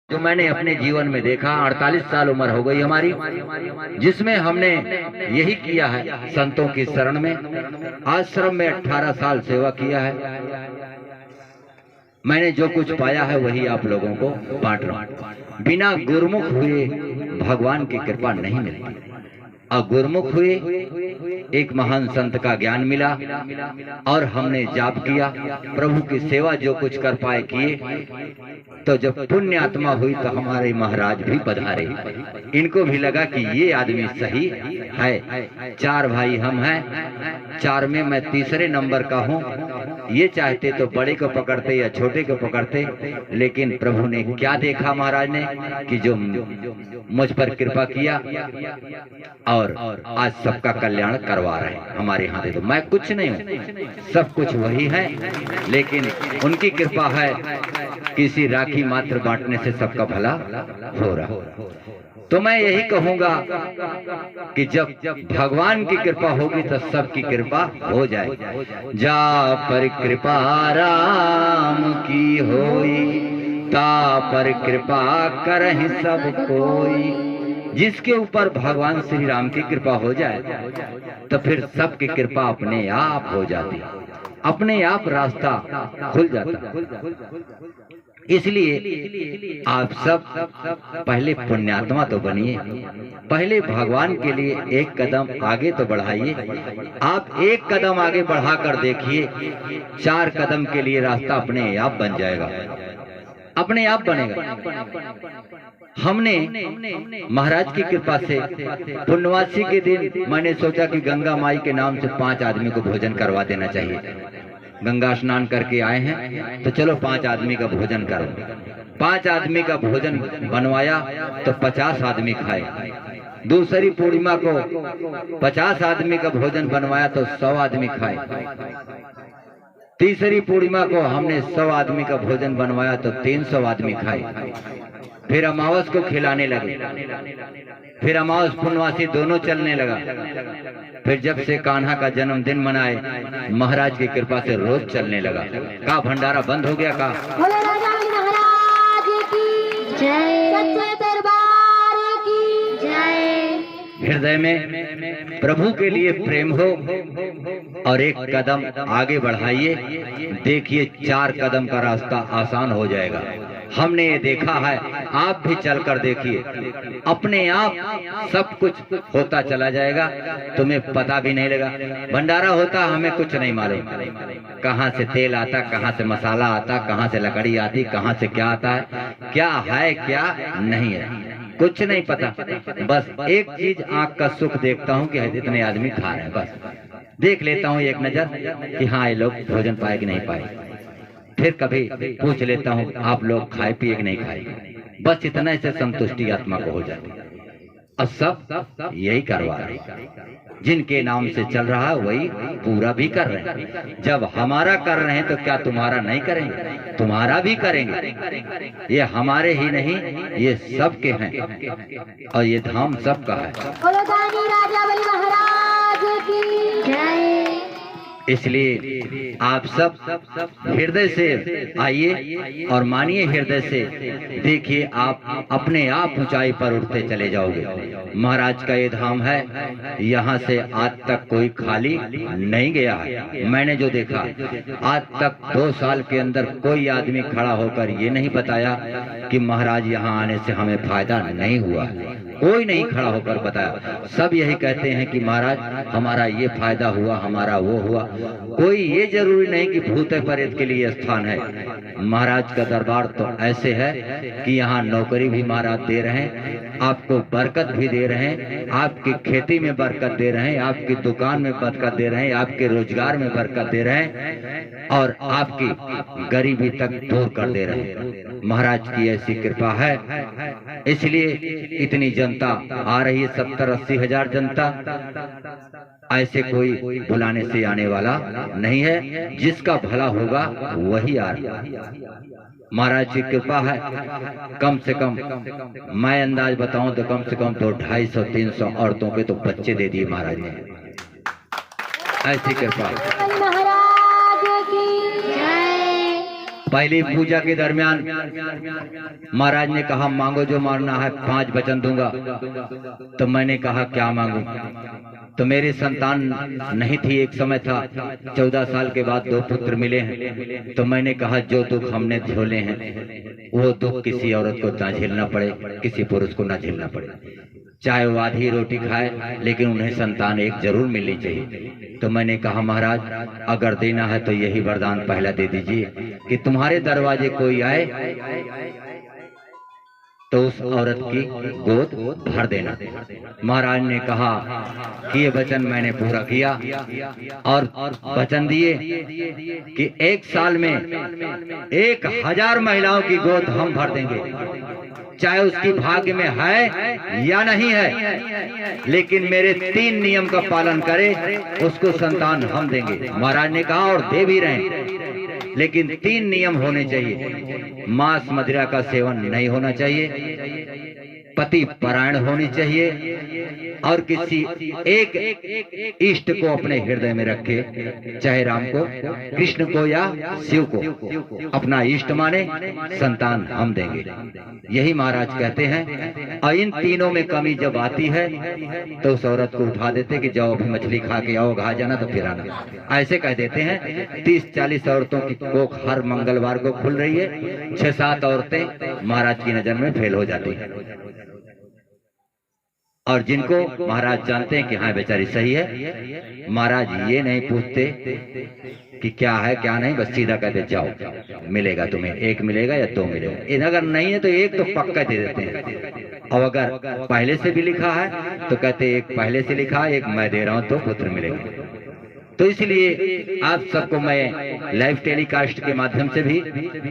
जो मैंने अपने जीवन में देखा। 48 साल उम्र हो गई हमारी, जिसमें हमने यही किया है संतों की शरण में। आश्रम में 18 साल सेवा किया है। मैंने जो कुछ पाया है वही आप लोगों को बांट रहा हूं। बिना गुरुमुख हुए भगवान की कृपा नहीं मिलती। और गुरुमुख हुए एक महान संत का ज्ञान मिला और हमने जाप किया, प्रभु की सेवा जो कुछ कर पाए किए। तो जब पुण्य आत्मा हुई तो हमारे महाराज भी पधारे। इनको भी लगा कि ये आदमी सही है। 4 भाई हम हैं, 4 में मैं तीसरे नंबर का हूँ। ये चाहते तो बड़े को पकड़ते या छोटे को पकड़ते, लेकिन प्रभु ने क्या देखा महाराज ने कि जो मुझ पर कृपा किया और आज सबका कल्याण करवा रहे हैं हमारे यहाँ। देखो मैं कुछ नहीं हूँ, सब कुछ वही है, लेकिन उनकी कृपा है। किसी राखी मात्र बांटने से सबका भला हो रहा। तो मैं यही कहूंगा कि जब भगवान की कृपा होगी तो सबकी कृपा हो जाए। जा पर कृपा राम की होई, ता पर कृपा करहि सब कोई। जिसके ऊपर भगवान श्री राम की कृपा हो जाए तो फिर सबकी कृपा अपने आप हो जाती, अपने आप रास्ता खुल जाता। इसलिए आप सब पहले पुण्यात्मा तो बनिए, पहले भगवान के लिए एक कदम आगे तो बढ़ाइए। आप एक कदम आगे बढ़ाकर देखिए, 4 कदम के लिए रास्ता अपने आप बन जाएगा, अपने आप बनेगा। हमने महाराज की कृपा से पुण्यवासी के दिन मैंने सोचा कि गंगा माई के नाम से 5 आदमी को भोजन करवा देना चाहिए। गंगा स्नान करके आए हैं तो चलो 5 आदमी का भोजन करो। 5 आदमी का भोजन बनवाया तो 50 आदमी खाए। दूसरी पूर्णिमा को 50 आदमी का भोजन बनवाया तो 100 आदमी खाए। तीसरी पूर्णिमा को हमने 100 आदमी का भोजन बनवाया तो 300 आदमी खाए। फिर अमावस को खिलाने लगे, फिर अमावस पुण्यवासी दोनों चलने लगा। फिर जब से कान्हा का जन्मदिन मनाए, महाराज की कृपा से रोज चलने लगा। का भंडारा बंद हो गया का? बोले राजा महाराज की जय, सच्चे दरबार की जय। हृदय में प्रभु के लिए प्रेम हो और एक कदम आगे बढ़ाइए। देखिए 4 कदम का रास्ता आसान हो जाएगा। हमने ये देखा है, आप भी चलकर देखिए, अपने आप सब कुछ होता चला जाएगा, तुम्हें पता भी नहीं लगा। भंडारा होता हमें कुछ नहीं मालूम, कहाँ से तेल आता, कहाँ से मसाला आता, कहाँ से लकड़ी आती, कहाँ से क्या आता है क्या नहीं है, कुछ नहीं पता। बस एक चीज आंख का सुख देखता हूँ कि इतने आदमी खा रहे हैं, बस देख लेता हूँ एक नजर कि हाँ ये लोग भोजन पाए कि नहीं पाए। फिर कभी पूछ लेता हूँ आप लोग खाए पिए कि नहीं खाए, बस इतना से संतुष्टि आत्मा को हो जाती। और सब यही करवा रहे, जिनके नाम से चल रहा है वही पूरा भी कर रहे हैं। जब हमारा कर रहे हैं तो क्या तुम्हारा नहीं करेंगे? तुम्हारा भी करेंगे। ये हमारे ही नहीं, ये सबके हैं और ये धाम सबका है। बोलो दानी राजा बलि महाराज की जय। इसलिए आप सब हृदय से आइए और मानिए, हृदय से देखिए, आप अपने आप ऊंचाई पर उठते चले जाओगे। महाराज का ये धाम है, यहाँ से आज तक कोई खाली नहीं गया है। मैंने जो देखा आज तक 2 साल के अंदर कोई आदमी खड़ा होकर ये नहीं बताया कि महाराज यहाँ आने से हमें फायदा नहीं हुआ। कोई नहीं खड़ा होकर बताया। सब यही कहते हैं कि महाराज हमारा ये फायदा हुआ, हमारा वो हुआ। कोई ये जरूरी नहीं कि भूत प्रेत के लिए स्थान है। महाराज का दरबार तो ऐसे है कि यहाँ नौकरी भी महाराज दे रहे हैं, आपको बरकत भी दे रहे हैं, आपकी खेती में बरकत दे रहे हैं, आपकी दुकान में बरकत दे रहे हैं, आपके रोजगार में बरकत दे रहे हैं और आपकी गरीबी तक दूर कर दे रहे हैं। महाराज की ऐसी कृपा है, इसलिए इतनी जनता आ रही है, 70-80 हजार जनता। ऐसे कोई बुलाने से आने वाला नहीं है, जिसका भला होगा वही आ रहा। महाराज की कृपा है। कम से कम मैं अंदाज बताऊं तो कम से कम तो 250-300 औरतों के तो बच्चे दे दिए महाराज ने। ऐसी कृपा। महाराज की जय। पहली पूजा के दरमियान महाराज ने कहा मांगो जो मांगना है, 5 वचन दूंगा। तो मैंने कहा क्या मांगू? तो मेरी संतान नहीं थी, एक समय था, 14 साल के बाद 2 पुत्र मिले हैं। तो मैंने कहा जो दुख हमने झेले हैं वो दुख किसी औरत को ना झेलना पड़े, किसी पुरुष को ना झेलना पड़े। चाहे वो आधी रोटी खाए लेकिन उन्हें संतान एक जरूर मिलनी चाहिए। तो मैंने कहा महाराज अगर देना है तो यही वरदान पहला दे दीजिए कि तुम्हारे दरवाजे कोई आए तो उस औरत की गोद भर देना। महाराज ने कहा कि ये वचन मैंने पूरा किया और वचन दिए कि 1 साल में 1000 महिलाओं की गोद हम भर देंगे, चाहे उसकी भाग्य में है या नहीं है, लेकिन मेरे 3 नियम का पालन करे उसको संतान हम देंगे। महाराज ने कहा और दे भी रहे, लेकिन 3 नियम होने चाहिए। मांस मदिरा का सेवन नहीं होना चाहिए, पति परायण होनी चाहिए और किसी एक इष्ट को अपने हृदय में रखे, चाहे राम को, कृष्ण को या शिव को अपना इष्ट माने, संतान हम देंगे। यही महाराज कहते हैं। और इन तीनों में कमी जब आती है तो उस औरत को उठा देते कि जाओ अभी मछली खा के आओ, घा जाना तो फिर आना, ऐसे कह देते हैं। 30-40 औरतों की कोख हर मंगलवार को खुल रही है, 6-7 औरतें महाराज की नजर में फेल हो जाती है। और जिनको महाराज जानते हैं कि हाँ बेचारी सही है, महाराज ये नहीं पूछते कि क्या है क्या नहीं, बस सीधा कहते जाओ मिलेगा तुम्हें, 1 मिलेगा या 2 मिलेगा, अगर नहीं है तो 1 तो पक्का दे देते हैं। और अगर पहले से भी लिखा है तो कहते 1 पहले से लिखा है, 1 मैं दे रहा हूं तो पुत्र मिलेगा। तो इसलिए आप सबको मैं लाइव टेलीकास्ट के माध्यम से भी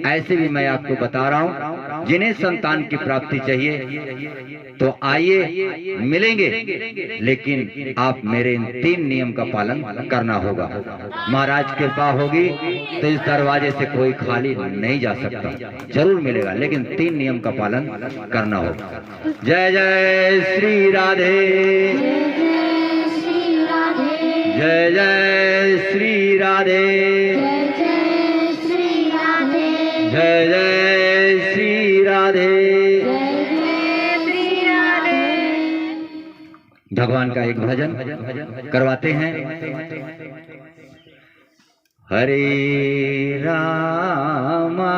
ऐसे भी मैं आपको बता रहा हूं, जिन्हें संतान की प्राप्ति चाहिए तो आइए मिलेंगे, लेकिन आप मेरे इन 3 नियम का पालन करना होगा। महाराज कृपा होगी तो इस दरवाजे से कोई खाली नहीं जा सकता, जरूर मिलेगा, लेकिन 3 नियम का पालन करना होगा। जय जय श्री राधे, जय जय श्री राधे, जय जय श्री राधे। भगवान का एक भजन करवाते हैं। हरे रामा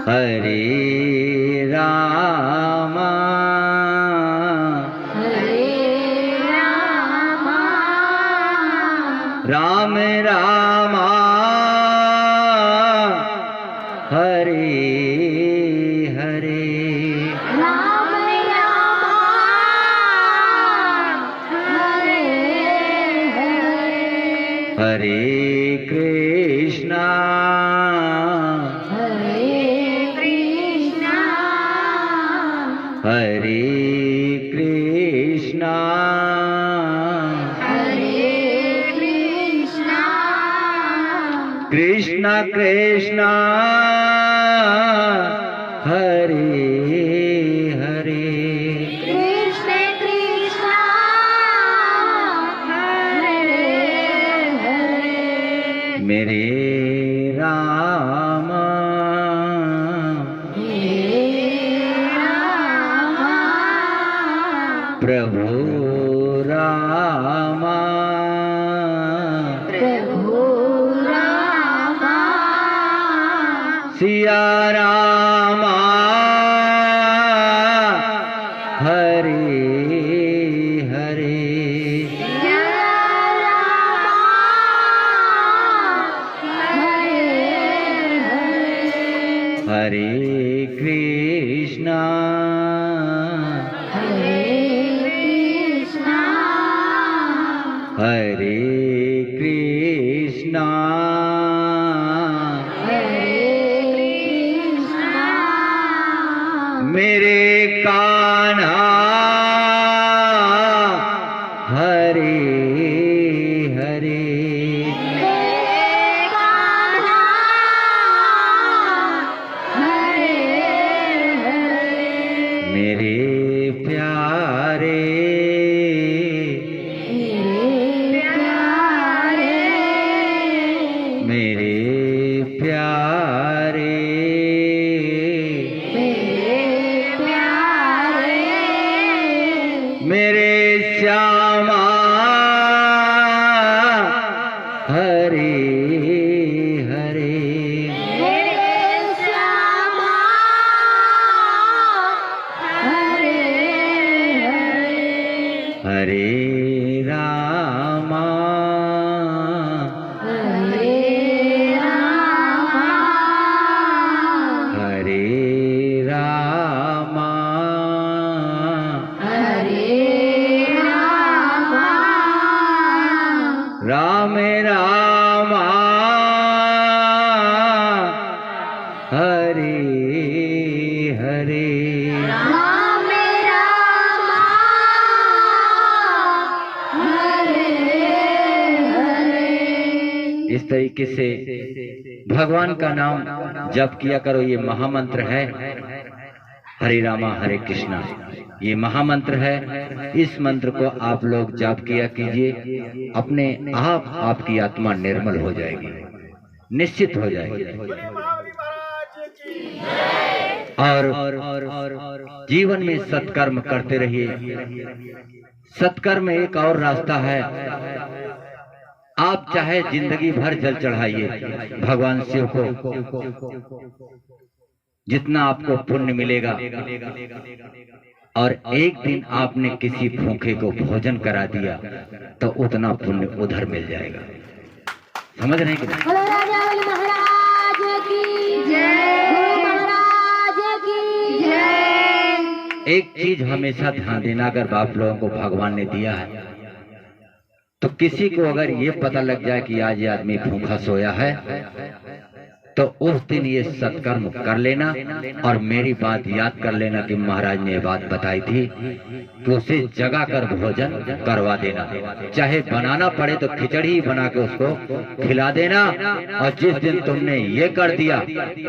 हरे रामा राम रामा हरे हरे, राम रामा हरे हरे, हरे कृष्णा हरे कृष्णा कृष्णा कृष्णा हरे हरे, कृष्ण कृष्ण हरे हरे, मेरे राम प्रभु रामा प्रभु रामा सिया रामा हरे हरे, जय रामा हरे हरे, हरे कृष्णा हरे कृष्णा मेरे कान्हा हरे हरे, मेरे प्यारे मेरे प्यारे मेरे श्यामा हरे हरे हरे रामा हरे रामा राम रामा हरे हरे इस तरीके से भगवान का नाम जप किया करो। ये महामंत्र है हरे रामा हरे कृष्णा, ये महामंत्र है। इस मंत्र को आप लोग जाप किया कीजिए, अपने आप आपकी आत्मा निर्मल हो जाएगी, निश्चित हो जाएगी। और जीवन में सत्कर्म करते रहिए। सत्कर्म एक और रास्ता है। आप चाहे जिंदगी भर जल चढ़ाइए भगवान शिव को, जितना आपको पुण्य मिलेगा, और एक दिन आपने किसी भूखे को भोजन करा दिया तो उतना पुण्य उधर मिल जाएगा। समझ रहे हैं कि बोलो राजा बलि महाराज की जय, गुरु महाराज की जय। एक चीज हमेशा ध्यान देना, अगर आप लोगों को भगवान ने दिया है तो किसी को अगर ये पता लग जाए कि आज ये आदमी भूखा सोया है तो उस दिन ये सत्कर्म कर लेना और मेरी बात याद कर लेना कि महाराज ने ये बात बताई थी कि उसे जगा कर भोजन करवा देना, चाहे बनाना पड़े तो खिचड़ी ही बना के उसको खिला देना। और जिस दिन तुमने ये कर दिया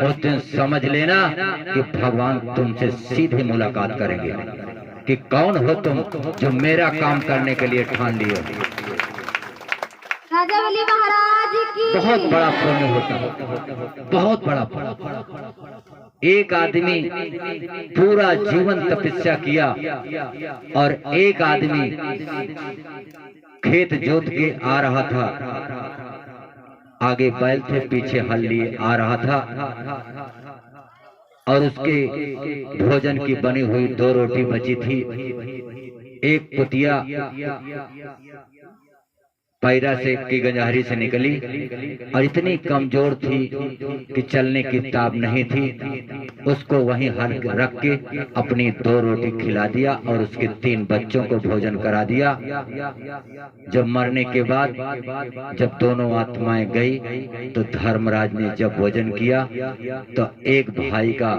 उस दिन समझ लेना कि भगवान तुमसे सीधे मुलाकात करेंगे कि कौन हो तुम जो मेरा काम करने के लिए ठान लिए। राजा बलि महाराज की बहुत बड़ा पुण्य होता है, बहुत बड़ा पुण्य। एक आदमी पूरा जीवन तपस्या किया और एक आदमी खेत जोत के आ रहा था, आगे बैल थे पीछे हल लिए आ रहा था, और उसके भोजन की बनी हुई 2 रोटी बची थी। एक कुतिया पैरा से की गंजारी से निकली और इतनी कमजोर थी कि चलने की ताब नहीं थी। उसको वहीं हल रख के अपनी 2 रोटी खिला दिया और उसके 3 बच्चों को भोजन करा दिया। जब मरने के बाद जब दोनों आत्माएं गई तो धर्मराज ने जब भोजन किया तो एक भाई का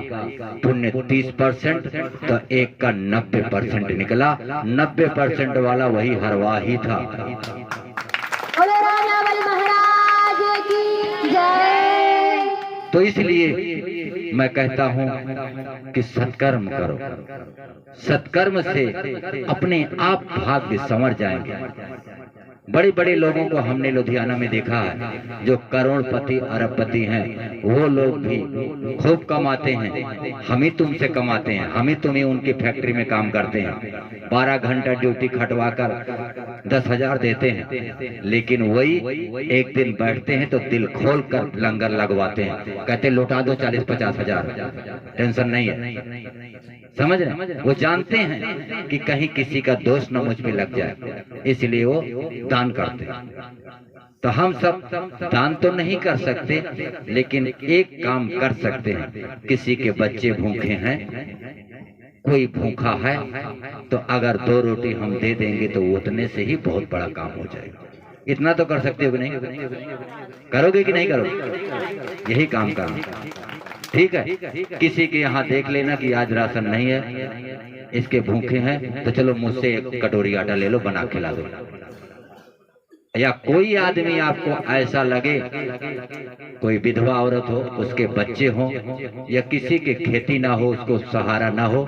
पुण्य 30% तो एक का 90% निकला। 90% वाला वही हरवाही था। बोलो राजा बलि महाराज की जय। तो इसलिए मैं कहता हूं कि सत्कर्म करो, सत्कर्म से अपने आप भाग्य संवर जाएंगे। बड़े बड़े लोगों को हमने लुधियाना में देखा है जो करोड़पति अरबपति हैं, वो लोग भी खूब कमाते हैं। हम ही तुमसे कमाते हैं, हम ही तुम्हें उनकी फैक्ट्री में काम करते हैं, 12 घंटा ड्यूटी खटवा कर 10,000 देते हैं, लेकिन वही एक दिन बैठते हैं तो दिल खोल कर लंगर लगवाते हैं, कहते लौटा दो 40-50 हजार, टेंशन नहीं है। समझ रहे? वो जानते हैं कि कहीं किसी का दोष न मुझ पे लग जाए, इसलिए वो दान करते हैं। तो हम सब दान तो नहीं कर सकते, लेकिन एक काम कर सकते हैं। किसी के बच्चे भूखे हैं, कोई भूखा है, तो अगर 2 रोटी हम दे देंगे तो उतने से ही बहुत बड़ा काम हो जाएगा। इतना तो कर सकते हो कि नहीं? करोगे कि नहीं करोगे? यही काम करना, ठीक है? किसी के यहाँ देख लेना कि आज राशन नहीं है, इसके भूखे हैं, तो चलो मुझसे 1 कटोरी आटा ले लो, बना खिला दो। या कोई आदमी आपको ऐसा लगे, कोई विधवा औरत हो, उसके बच्चे हो, या किसी के खेती ना हो, उसको सहारा ना हो,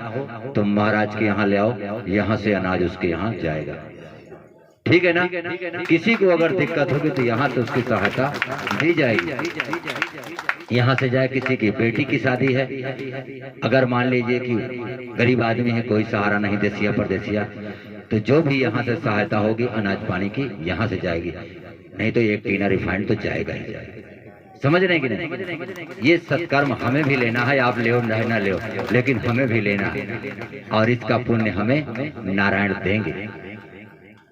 तो महाराज के यहाँ ले आओ, यहाँ से अनाज उसके यहाँ जाएगा। ठीक है ना। किसी को अगर दिक्कत होगी तो यहाँ तो उसकी सहायता दी जाएगी। यहाँ से जाए किसी की बेटी की शादी है, अगर मान लीजिए कि गरीब आदमी है, कोई सहारा नहीं, देसिया परदेसिया, तो जो भी यहाँ से सहायता होगी अनाज पानी की यहाँ से जाएगी, नहीं तो एक टीना रिफाइंड तो जाएगा ही जाएगा। समझ रहे हैं कि नहीं। ये सत्कर्म हमें भी लेना है, आप ले ना ले, लेकिन हमें भी लेना है और इसका पुण्य हमें नारायण देंगे।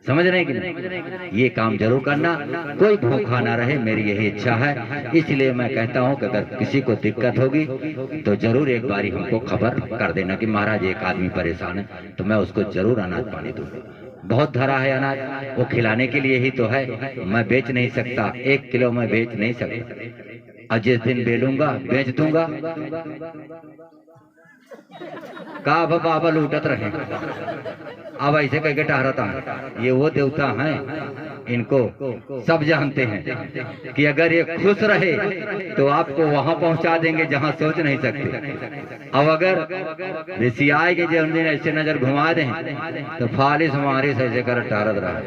समझ रहे हैं कि नहीं। ये काम जरूर करना, कोई भूखा ना रहे, मेरी यही इच्छा है। इसलिए मैं कहता हूँ कि अगर किसी को दिक्कत होगी तो जरूर एक बारी हमको खबर कर देना कि महाराज एक आदमी परेशान है, तो मैं उसको जरूर अनाज पानी दूंगा। बहुत धरा है अनाज, वो खिलाने के लिए ही तो है, मैं बेच नहीं सकता, 1 किलो मैं बेच नहीं सकता, और जिस दिन बेलूंगा बेच दूंगा। का बाबा लूटत रहे, अब ऐसे कह के टहराता है। ये वो देवता हैं, इनको सब जानते हैं कि अगर ये खुश रहे तो आपको वहां पहुंचा देंगे जहां सोच नहीं सकते। अब अगर ऋषि आए के जो दिन ऐसे नजर घुमा दें तो फालिस हमारे से ऐसे कर टहरत रहा,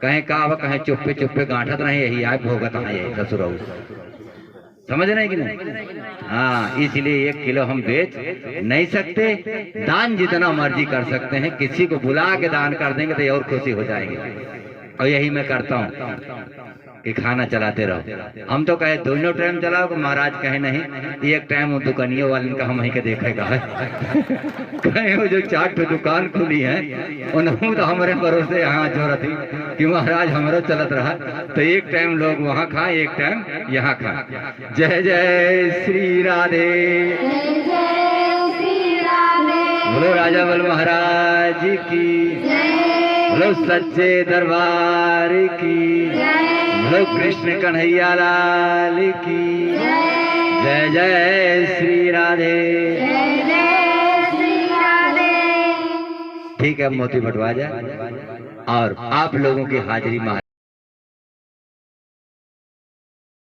कहीं का कहीं चुप्पे चुप्पे गांठत रहे, यही आए भोगत है, यही ससुर। समझ रहे हैं कि नहीं। हाँ, इसलिए 1 किलो हम बेच नहीं सकते, दान जितना मर्जी कर सकते हैं, किसी को बुला के दान कर देंगे तो और खुशी हो जाएंगे। और यही मैं करता हूँ कि खाना चलाते रहो। हम तो कहे दोनों टाइम चलाओ, तो महाराज कहे नहीं, एक टाइम दुकानियों वाले का हम ही के देखेगा है। कहे वो जो 4 दुकान खुली है उन्होंने तो हमारे भरोसे यहाँ जोरत थी कि महाराज हमारा चलत रहा, तो एक टाइम लोग वहाँ खाएं, एक टाइम यहाँ खाएं। जय जय श्री राधे, बोलो राजा बल महाराज की, बोलो सच्चे दरबार की, बोलो कृष्ण कन्हैया लाल की। जय जय श्री राधे। ठीक है, मोती बटवा जाए और आप लोगों की हाजिरी